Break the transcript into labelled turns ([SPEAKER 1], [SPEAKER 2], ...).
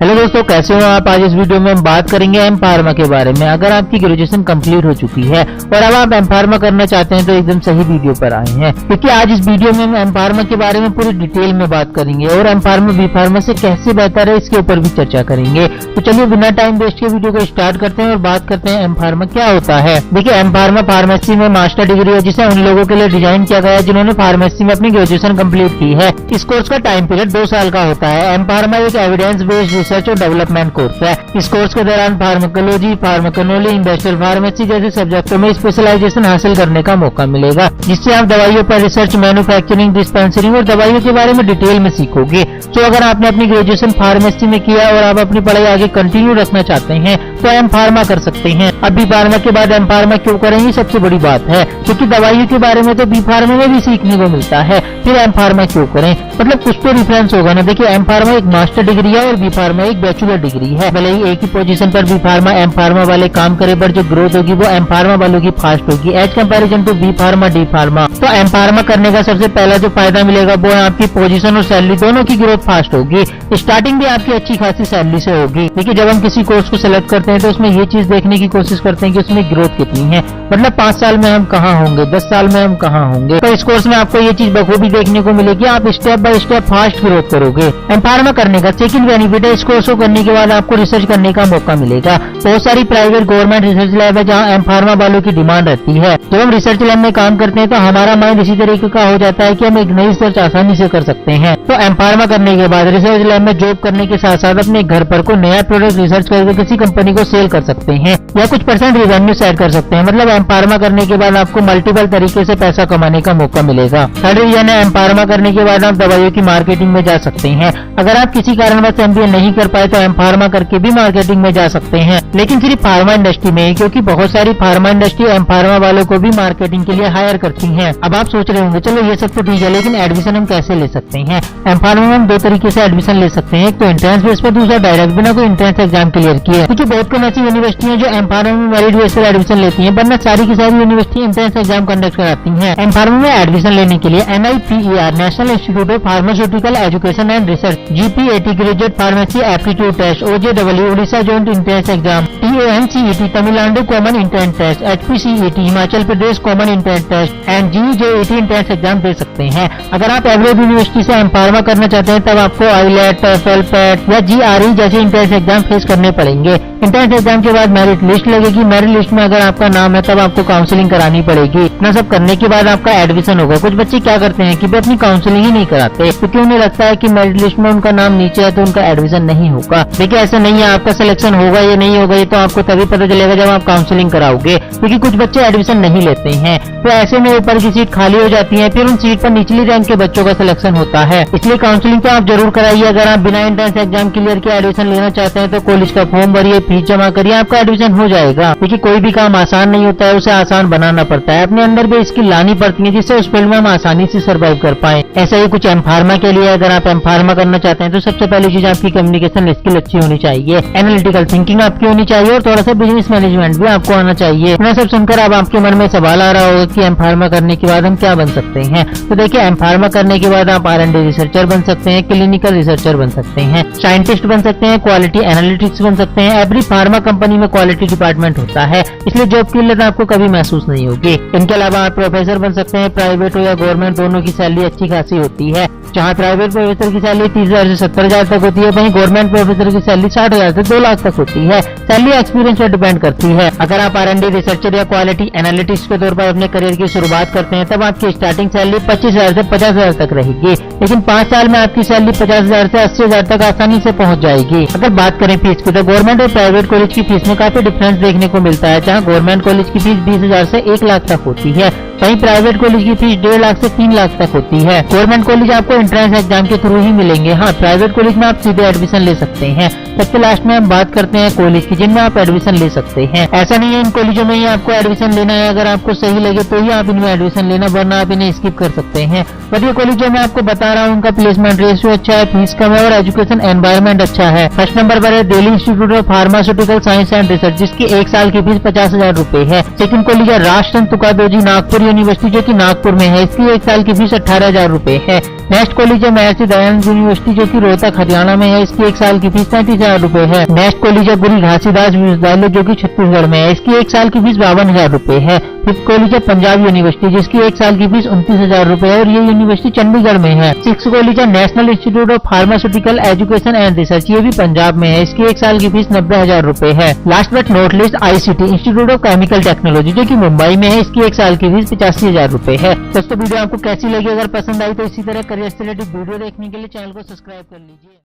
[SPEAKER 1] Hello दोस्तों, कैसे हो आप। आज इस वीडियो में हम बात करेंगे एम फार्मा के बारे में। अगर आपकी ग्रेजुएशन कंप्लीट हो चुकी है और अब आप एम फार्मा करना चाहते हैं तो एकदम सही वीडियो पर आए हैं, क्योंकि आज इस वीडियो में हम एम फार्मा के बारे में पूरी डिटेल में बात करेंगे और एम फार्मा बी फार्मा से कैसे बेहतर है इसके ऊपर भी चर्चा करेंगे। तो चलिए बिना टाइम वेस्ट के वीडियो को स्टार्ट करते हैं और बात करते हैं एम फार्मा क्या होता है। देखिए, एम फार्मा फार्मेसी में मास्टर डिग्री है जिसे उन लोगों के लिए डिजाइन किया गया है जिन्होंने फार्मेसी में अपनी ग्रेजुएशन कंप्लीट की है। इस कोर्स का टाइम पीरियड 2 साल का होता है। एम फार्मा एक एविडेंस बेस्ड रिसर्च और डेवलपमेंट कोर्स है। इस कोर्स के दौरान फार्माकोलॉजी, फार्माकोनोलॉजी, इंडस्ट्रियल फार्मेसी जैसे सब्जेक्टों में स्पेशलाइजेशन हासिल करने का मौका मिलेगा, जिससे आप दवाइयों पर रिसर्च, मैन्युफैक्चरिंग, डिस्पेंसरिंग और दवाइयों के बारे में डिटेल में सीखोगे। तो अगर आपने अपनी ग्रेजुएशन फार्मेसी में किया और आप अपनी पढ़ाई आगे कंटिन्यू रखना चाहते हैं तो एम फार्मा कर सकते हैं। अब बी फार्मा के बाद एम फार्मा क्यों करेंगे, सबसे बड़ी बात है, क्योंकि दवाइयों के बारे में तो बी फार्मा में भी सीखने को मिलता है, फिर एम फार्मा क्यों करें, मतलब कुछ तो डिफरेंस होगा ना। देखिए, एम फार्मा एक मास्टर डिग्री है और बी फार्मा एक बैचलर डिग्री है। भले ही एक ही पोजीशन पर बी फार्मा एम फार्मा वाले काम करे, पर जो ग्रोथ होगी वो एम फार्मा वालों की फास्ट होगी as comparison to B pharma D pharma. तो एम फार्मा करने का सबसे पहला जो फायदा मिलेगा वो है आपकी पोजीशन और सैलरी दोनों की ग्रोथ फास्ट होगी। स्टार्टिंग भी आपकी अच्छी खासी सैलरी से होगी। देखिए, जब हम किसी कोर्स को सिलेक्ट करते हैं तो उसमें ये चीज देखने की कोशिश करते हैं कि उसमें ग्रोथ कितनी है, मतलब 5 साल में हम कहाँ होंगे, 10 साल में हम कहाँ होंगे। तो इस कोर्स में आपको ये चीज बखूबी देखने को मिलेगी, आप step by step fast growth करोगे। एम फार्मा करने का सेकंड बेनिफिट है, इस कोर्स को करने के बाद आपको रिसर्च करने का मौका मिलेगा। बहुत सारी प्राइवेट गवर्नमेंट रिसर्च लैब है जहाँ एम फार्मा वालों की डिमांड रहती है। जब हम रिसर्च लैब में काम करते हैं तो हमारा माइंड इसी तरीके का हो जाता है कि हम एक नई रिसर्च आसानी से कर सकते हैं। तो एम फार्मा करने के बाद रिसर्च लैब में जॉब करने के साथ साथ अपने घर पर को नया प्रोडक्ट रिसर्च करके किसी कंपनी को सेल कर सकते हैं या कुछ % रिवेन्यू सेट कर सकते हैं। मतलब एम फार्मा करने के बाद आपको मल्टीपल तरीके से पैसा कमाने का मौका मिलेगा। थर्ड रीजन है, एम फार्मा करने के बाद आप दवाइयों की मार्केटिंग में जा सकते हैं। अगर आप किसी कारणवश MBA नहीं कर पाए तो एम फार्मा करके भी मार्केटिंग में जा सकते हैं, लेकिन सिर्फ फार्मा इंडस्ट्री में ही, क्योंकि बहुत सारी फार्मा इंडस्ट्री एम फार्मा वालों को भी मार्केटिंग के लिए हायर करती है। अब आप सोच रहे होंगे चलो ये सब तो ठीक है, लेकिन एडमिशन हम कैसे ले सकते हैं। एम फार्मा में हम 2 तरीके से एडमिशन ले सकते हैं, एक तो एंट्रेंस बेस पर, दूसरा डायरेक्ट बिना कोई एंट्रेंस एग्जाम क्लियर किए। क्योंकि बहुत कम ऐसी यूनिवर्सिटी है जो एम फार्मा में मेरिट बेस पर एडमिशन लेती है, वरना सारी की सारी यूनिवर्सिटी एंट्रेंस एग्जाम कंडक्ट कराती है। एम फार्मा में एडमिशन लेने के लिए NIPER national institute of pharmaceutical education and research, GPAT graduate pharmacy aptitude test, OJEE Orissa joint entrance exam, TANCET Tamil Nadu common entrance test, HPCET Himachal Pradesh common entrance test and GJET entrance exam दे सकते हैं। अगर आप average university से M pharma करना चाहते हैं तब आपको IELTS, TOEFL, PAT या GRE जैसे एंट्रेंस एग्जाम फेस करने पड़ेंगे। एंट्रेंस एग्जाम के बाद मेरिट लिस्ट लगेगी, मेरिट लिस्ट में अगर आपका नाम है तब आपको काउंसलिंग करानी पड़ेगी। इतना सब करने के बाद आपका एडमिशन होगा। कुछ बच्चे क्या करते हैं कि वे अपनी काउंसलिंग ही नहीं कराते, क्योंकि उन्हें लगता है कि मेरिट लिस्ट में उनका नाम नीचे है तो उनका एडमिशन नहीं होगा। देखिए, ऐसा नहीं है, आपका सिलेक्शन होगा या नहीं होगा ये तो आपको तभी पता चलेगा जब आप काउंसलिंग कराओगे, क्योंकि कुछ बच्चे एडमिशन नहीं लेते हैं। तो ऐसे में ऊपर की सीट खाली हो जाती है, फिर उन सीट पर निचली रैंक के बच्चों का सिलेक्शन होता है। इसलिए काउंसलिंग तो आप जरूर कराइए। अगर आप बिना एंट्रेंस एग्जाम क्लियर के एडमिशन लेना चाहते हैं तो कॉलेज का फॉर्म भरिए, फीस जमा करिए, आपका एडमिशन हो जाएगा। क्योंकि कोई भी काम आसान नहीं होता है, उसे आसान बनाना पड़ता है। अपने अंदर भी स्किल लानी पड़ती है जिससे उस फील्ड में हम आसानी से सर्वाइव कर पाए। ऐसा ही कुछ एम फार्मा के लिए। अगर आप एम फार्मा करना चाहते हैं तो सबसे पहली चीज आपकी कम्युनिकेशन स्किल अच्छी होनी चाहिए, एनालिटिकल थिंकिंग आपकी होनी चाहिए और थोड़ा सा बिजनेस मैनेजमेंट भी आपको आना चाहिए। इतना सब सुनकर अब आपके मन में सवाल आ रहा होगा कि एम फार्मा करने के बाद हम क्या बन सकते हैं। तो देखिए, एम फार्मा करने के बाद आप R&D रिसर्चर बन सकते हैं, क्लिनिकल रिसर्चर बन सकते हैं, साइंटिस्ट बन सकते हैं, क्वालिटी एनालिटिक्स बन सकते हैं। एवरी फार्मा कंपनी में क्वालिटी डिपार्टमेंट होता है, इसलिए जॉब की किल्लत आपको कभी महसूस नहीं होगी। इनके अलावा आप प्रोफेसर बन सकते हैं, प्राइवेट हो या गवर्नमेंट दोनों की सैलरी अच्छी खासी होती है। जहाँ प्राइवेट प्रोफेसर की सैलरी 30,000 से 70,000 तक होती है, वहीं गवर्नमेंट प्रोफेसर की सैलरी 60,000 से 2 लाख तक होती है। सैलरी एक्सपीरियंस पर डिपेंड करती है। अगर आप R&D रिसर्चर या क्वालिटी एनालिटिक्स के तौर पर अपने करियर की शुरुआत करते हैं तब आपकी स्टार्टिंग सैलरी 25,000 से 50,000 तक रहेगी, लेकिन 5 साल में आपकी सैलरी 50,000 से 80,000 तक आसानी से पहुंच जाएगी। अगर बात करें फीस की तो गवर्नमेंट और प्राइवेट कॉलेज की फीस में काफी डिफरेंस देखने को मिलता है। जहाँ गवर्नमेंट कॉलेज की फीस 20,000 से 1 लाख तक होती है, वहीं प्राइवेट कॉलेज की फीस 1.5 लाख से 3 लाख तक होती है। गवर्नमेंट कॉलेज आपको एंट्रेंस एग्जाम के थ्रू ही मिलेंगे। हाँ, प्राइवेट कॉलेज में आप सीधे एडमिशन ले सकते हैं। सबसे लास्ट में हम बात करते हैं कॉलेज की जिनमें आप एडमिशन ले सकते हैं। ऐसा नहीं है इन कॉलेजों में ही आपको एडमिशन लेना है, अगर आपको सही लगे तो ही आप इनमें एडमिशन लेना, वरना आप इन्हें स्किप कर सकते हैं। बट ये कॉलेज जो मैं आपको बता रहा हूँ उनका प्लेसमेंट रेशियो अच्छा है, फीस कम है और एजुकेशन एनवायरमेंट अच्छा है। फर्स्ट नंबर पर है Delhi institute of pharmaceutical science and research, जिसकी 1 साल की फीस 50,000 रूपए है। सेकंड कॉलेज है राष्ट्रचंद्र तुकादोजी नागपुर यूनिवर्सिटी, जो की नागपुर में है, इसकी 1 साल की फीस 18,000 रूपए है। नेक्स्ट कॉलेज है महर्षि दयानंद यूनिवर्सिटी जो कि रोहतक हरियाणा में है। इसकी 1 साल की फीस 35,000 रुपए है। नेक्स्ट कॉलेज है गुरु घासीदास विश्वविद्यालय जो कि छत्तीसगढ़ में है। इसकी 1 साल की फीस 52,000 रुपए है। फिफ्थ कॉलेज है पंजाब यूनिवर्सिटी जिसकी 1 साल की फीस 29,000 रुपए है और ये यूनिवर्सिटी चंडीगढ़ में है। सिक्स कॉलेज है national institute of pharmaceutical education and research, ये भी पंजाब में है। इसकी 1 साल की फीस 90,000 रुपए है। Last but not list ICT institute of chemical technology जो कि मुंबई में है। इसकी 1 साल की फीस 85,000 रुपए है। दोस्तों वीडियो आपको कैसी लगी? अगर पसंद आई तो इसी तरह करियर से रिलेटेड वीडियो देखने के लिए चैनल को सब्सक्राइब कर लीजिए।